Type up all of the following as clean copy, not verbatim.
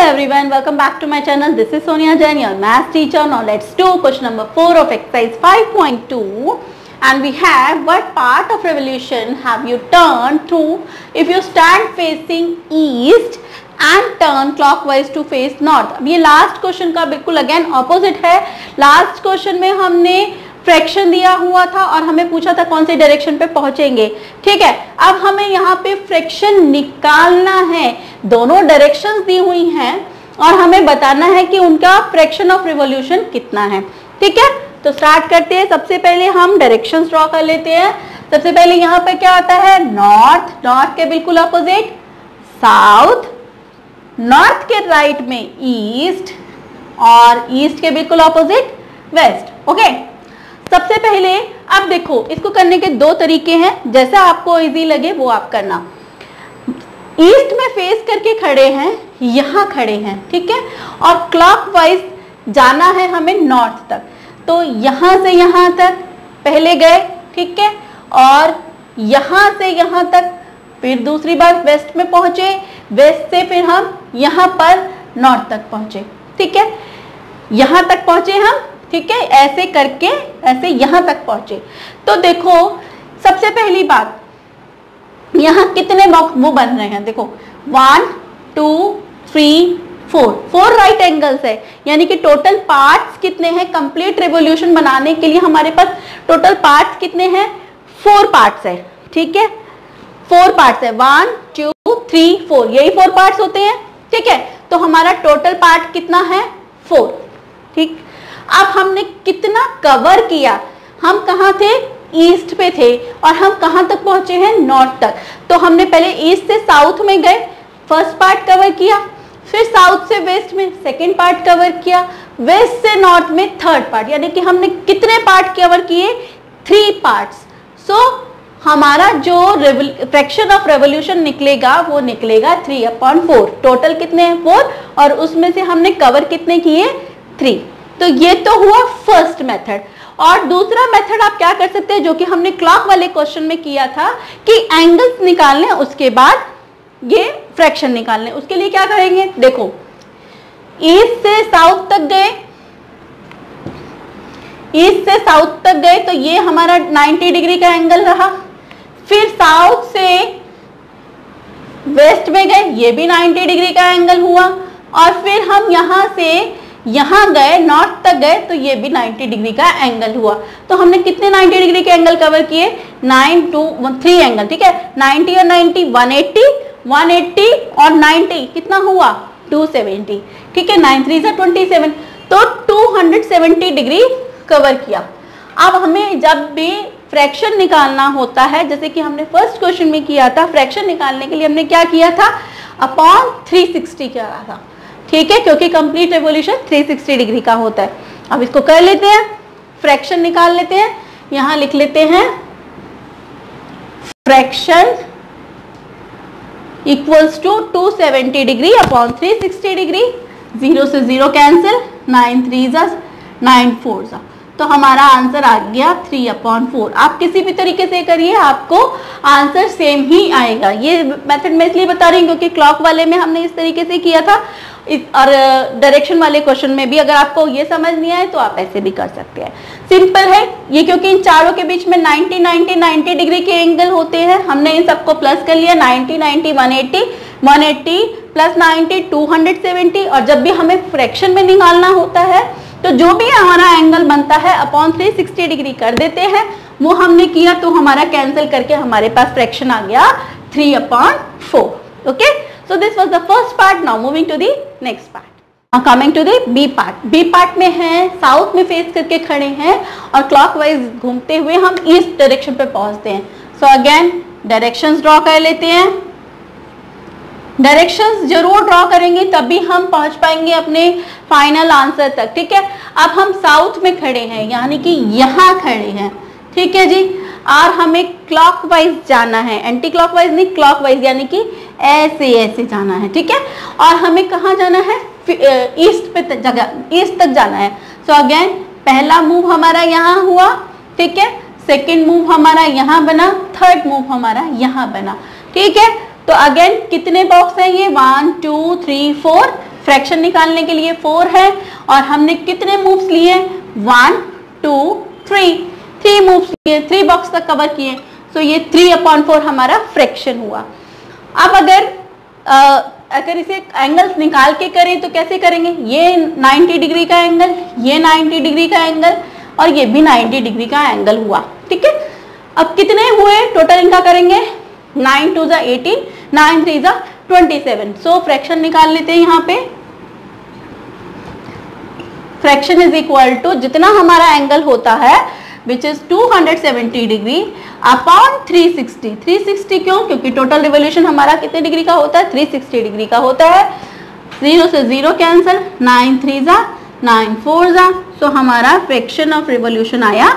everyone, welcome back to my channel. This is Sonia Jain, your math teacher. Now let's do question number 4 of exercise 5.2, and we have what part of revolution have you turned to if you stand facing east and turn clockwise to face north. अब ये last question का बिल्कुल again opposite है. Last question में हमने fraction दिया हुआ था और हमें पूछा था कौन से डायरेक्शन पे पहुंचेंगे. ठीक है, अब हमें यहाँ पे फ्रैक्शन निकालना है. दोनों डायरेक्शंस दी हुई हैं और हमें बताना है कि उनका फ्रैक्शन ऑफ रिवॉल्यूशन कितना है. ठीक है, तो स्टार्ट करते हैं. सबसे पहले हम डायरेक्शंस ड्रॉ कर लेते हैं. सबसे पहले यहाँ पे क्या आता है, नॉर्थ. नॉर्थ के बिल्कुल अपोजिट साउथ, नॉर्थ के राइट में ईस्ट और ईस्ट के बिल्कुल ऑपोजिट वेस्ट. ओके, सबसे पहले अब देखो, इसको करने के दो तरीके हैं, जैसा आपको इजी लगे वो आप करना. ईस्ट में फेस करके खड़े हैं, यहाँ खड़े हैं. ठीक है, और क्लॉकवाइज जाना है हमें नॉर्थ तक. तो यहाँ से यहाँ तक पहले गए. ठीक है, और यहाँ से यहाँ तक, फिर दूसरी बार वेस्ट में पहुंचे. वेस्ट से फिर हम यहाँ पर नॉर्थ तक पहुंचे. ठीक है, यहाँ तक पहुंचे हम. ठीक है, ऐसे करके ऐसे यहाँ तक पहुंचे. तो देखो, सबसे पहली बात, यहाँ कितने बॉक्स वो बन रहे हैं. देखो 1 2 3 4 राइट एंगल्स है, यानी कि टोटल पार्ट्स कितने हैं कंप्लीट रिवॉल्यूशन बनाने के लिए. हमारे पास टोटल पार्ट्स कितने हैं, 4 पार्ट्स है. ठीक है, 4 पार्ट्स है, 1 2 3 4, यही 4 पार्ट्स होते हैं. ठीक है, तो हमारा टोटल पार्ट कितना है, 4. ठीक, अब हमने कितना कवर किया. हम कहाँ थे, ईस्ट पे थे, और हम कहाँ तक पहुंचे हैं, नॉर्थ तक. तो हमने पहले ईस्ट से साउथ में गए, फर्स्ट पार्ट कवर किया. फिर साउथ से वेस्ट में सेकंड पार्ट कवर किया. वेस्ट से नॉर्थ में थर्ड पार्ट, यानी कि हमने कितने पार्ट कवर किए, 3 पार्ट्स. सो हमारा जो फ्रैक्शन ऑफ रेवोल्यूशन निकलेगा वो निकलेगा 3/4. टोटल कितने हैं, 4, और उसमें से हमने कवर कितने किए, 3. तो ये तो हुआ फर्स्ट मेथड. और दूसरा मेथड आप क्या कर सकते हैं, जो कि हमने क्लॉक वाले क्वेश्चन में किया था, कि एंगल्स निकालने, उसके बाद ये फ्रैक्शन निकालने. उसके लिए क्या करेंगे, देखो ईस्ट से साउथ तक गए. ईस्ट से साउथ तक गए तो ये हमारा 90 डिग्री का एंगल रहा. फिर साउथ से वेस्ट में गए, ये भी 90 डिग्री का एंगल हुआ. और फिर हम यहां से यहाँ गए, नॉर्थ तक गए, तो ये भी 90 डिग्री का एंगल हुआ. तो हमने कितने 90 डिग्री के एंगल कवर किए, 9 2 3 एंगल. ठीक है, 90 और 90 180, 180 और 90 कितना हुआ, 270. ठीक है, 9 3 से 27, तो 270 डिग्री कवर किया. अब हमें जब भी फ्रैक्शन निकालना होता है, जैसे कि हमने फर्स्ट क्वेश्चन में किया था, फ्रैक्शन निकालने के लिए हमने क्या किया था, अपॉन 360 किया था. ठीक है, क्योंकि कंप्लीट रिवॉल्यूशन 360 डिग्री का होता है. अब इसको कर लेते हैं, फ्रैक्शन निकाल लेते हैं. यहां लिख लेते हैं fraction equals to 270 degree upon 360 degree. 0 से 0 कैंसिल, 9 3 9 4. तो हमारा आंसर आ गया 3/4. आप किसी भी तरीके से करिए, आपको आंसर सेम ही आएगा. ये मेथड मैं इसलिए बता रही हूँ क्योंकि क्लॉक वाले में हमने इस तरीके से किया था, और डायरेक्शन वाले क्वेश्चन में भी अगर आपको ये समझ नहीं आए तो आप ऐसे भी कर सकते हैं. सिंपल है ये, क्योंकि इन चारों के बीच में 90 90 90 डिग्री के एंगल होते हैं. हमने इन सबको प्लस कर लिया, 90 90 180 180 प्लस 90 270. और जब भी हमें फ्रैक्शन में निकालना होता है तो जो भी हमारा एंगल बनता है अपॉन 360 डिग्री कर देते हैं. वो हमने किया तो हमारा कैंसिल करके हमारे पास फ्रैक्शन आ गया 3/4. Okay, so this was the first part. Now moving to the next part. Now coming to the B part. B part में है, साउथ में फेस करके खड़े हैं और क्लॉकवाइज घूमते हुए हम ईस्ट डायरेक्शन पे पहुंचते हैं. So again डायरेक्शंस ड्रॉ कर लेते हैं. डायरेक्शंस जरूर ड्रॉ करेंगे तभी हम पहुंच पाएंगे अपने फाइनल आंसर तक. ठीक है, अब हम साउथ में खड़े हैं, यानी कि यहाँ खड़े हैं. ठीक है जी, और हमें क्लॉकवाइज जाना है, एंटी क्लॉकवाइज नहीं, क्लॉकवाइज, यानी कि ऐसे ऐसे जाना है. ठीक है, और हमें कहाँ जाना है, ईस्ट पे जगह, ईस्ट तक जाना है. सो अगेन पहला मूव हमारा यहाँ हुआ. ठीक है, सेकेंड मूव हमारा यहाँ बना, थर्ड मूव हमारा यहाँ बना. ठीक है, तो अगेन कितने बॉक्स हैं ये, 1 2 3 4, फ्रैक्शन निकालने के लिए 4 है और हमने कितने मूव्स लिए, 1 2 3 मूव्स लिए, 3 बॉक्स तक कवर किए। सो ये 3/4 हमारा फ्रैक्शन हुआ। अब अगर इसे एंगल्स निकाल के करें तो कैसे करेंगे, ये 90 डिग्री का एंगल, ये 90 डिग्री का एंगल और ये भी 90 डिग्री का एंगल हुआ, ठीक है। अब कितने हुए टोटल इनका करेंगे, 9 2 18, 9 3 27। सो फ्रैक्शन निकाल लेते हैं यहाँ पे। फ्रैक्शन इज इक्वल टू जितना हमारा एंगल होता है विच इज 270 डिग्री अपॉन 360। 360 क्यों, क्योंकि टोटल रिवोल्यूशन हमारा कितने डिग्री का होता है, 360 डिग्री का होता है। 0 से 0 कैंसिल, 9 3 9 4 सो हमारा फ्रैक्शन ऑफ रिवोल्यूशन आया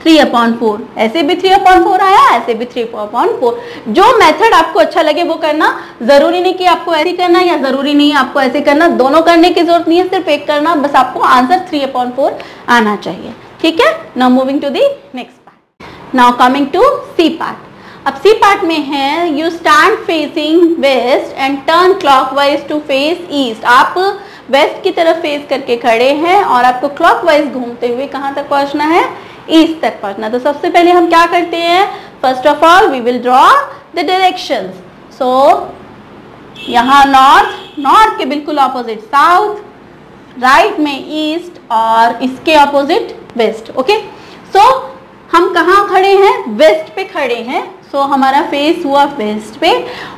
3/4। ऐसे भी 3/4 आया, ऐसे भी 3/4। जो मेथड आपको अच्छा लगे वो करना, जरूरी नहीं कि आपको ऐसे करना या जरूरी नहीं आपको ऐसे करना, दोनों करने की जरूरत नहीं है, सिर्फ एक करना, बस आपको आंसर 3/4 आना चाहिए, ठीक है। Now moving to the next part. Now coming to C part. अब सी पार्ट में है you stand facing west and turn clockwise to face east. आप वेस्ट की तरफ फेस करके खड़े हैं और आपको क्लॉकवाइज घूमते हुए कहां तक पहुंचना है, ईस्ट तक पहुंचना। तो सबसे पहले हम क्या करते हैं, first of all we will draw the directions. So यहाँ नॉर्थ के बिल्कुल ऑपोजिट साउथ, राइट में ईस्ट और इसके ऑपोजिट वेस्ट, ओके। सो हम कहाँ खड़े हैं, वेस्ट पे खड़े हैं। सो हमारा फेस हुआ वेस्ट पे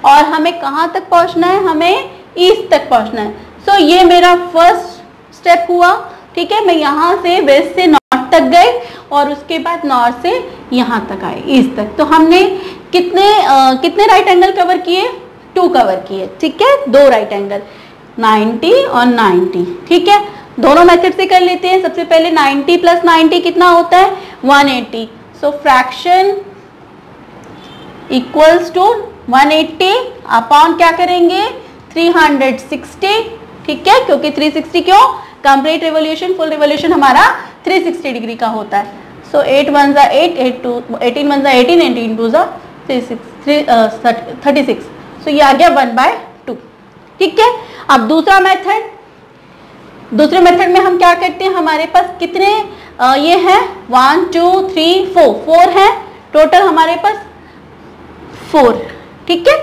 और हमें कहाँ तक पहुंचना है, हमें ईस्ट तक पहुंचना है। सो ये मेरा फर्स्ट स्टेप हुआ, ठीक है। मैं यहाँ से वेस्ट से नॉर्थ तक गए और उसके बाद नॉर्थ से यहाँ तक आए, ईस्ट तक। तो हमने कितने राइट एंगल कवर किए, 2 कवर किए, ठीक है। 2 राइट एंगल, 90 और 90, ठीक है। दोनों मेथड से कर लेते हैं। सबसे पहले 90 + 90 कितना होता है, 180। सो फ्रैक्शन इक्वल्स टू 180 अपॉन क्या करेंगे, 360, ठीक है। क्योंकि 360 क्यों, कंप्लीट रिवोल्यूशन, फुल रिवोल्यूशन हमारा 360 डिग्री का होता है। सो 8 1 8, 18 1 18, 18 2 36। सो ये आ गया 1/2, ठीक है। अब दूसरे मेथड में हम क्या करते हैं, हमारे पास कितने ये है 1 2 3 4 है टोटल हमारे पास 4, ठीक है।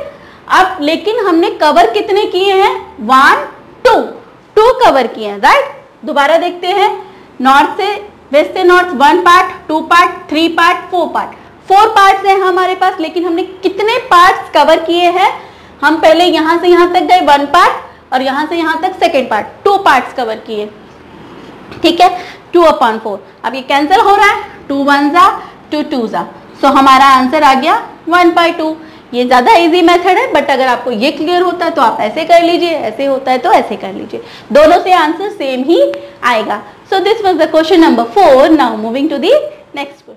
अब लेकिन हमने कवर कितने किए हैं, 1 2 कवर किए हैं, राइट। दोबारा देखते हैं, नॉर्थ से वेस्ट से north 1 part, 2 part, 3 part, 4 part. 4 parts हैं हमारे पास, लेकिन हमने कितने पार्ट्स कवर किए हैं, हम पहले यहां से यहां तक गए 1 पार्ट और यहां से यहां तक सेकेंड पार्ट, 2 पार्ट्स कवर किए, ठीक है। 2/4। अब ये कैंसिल हो रहा है, 2 1 2 2 सो हमारा आंसर आ गया 1/2। ये ज्यादा इजी मेथड है, बट अगर आपको ये क्लियर होता है तो आप ऐसे कर लीजिए, ऐसे होता है तो ऐसे कर लीजिए, दोनों से आंसर सेम ही आएगा। So this was the question number 4। Now moving to the next question.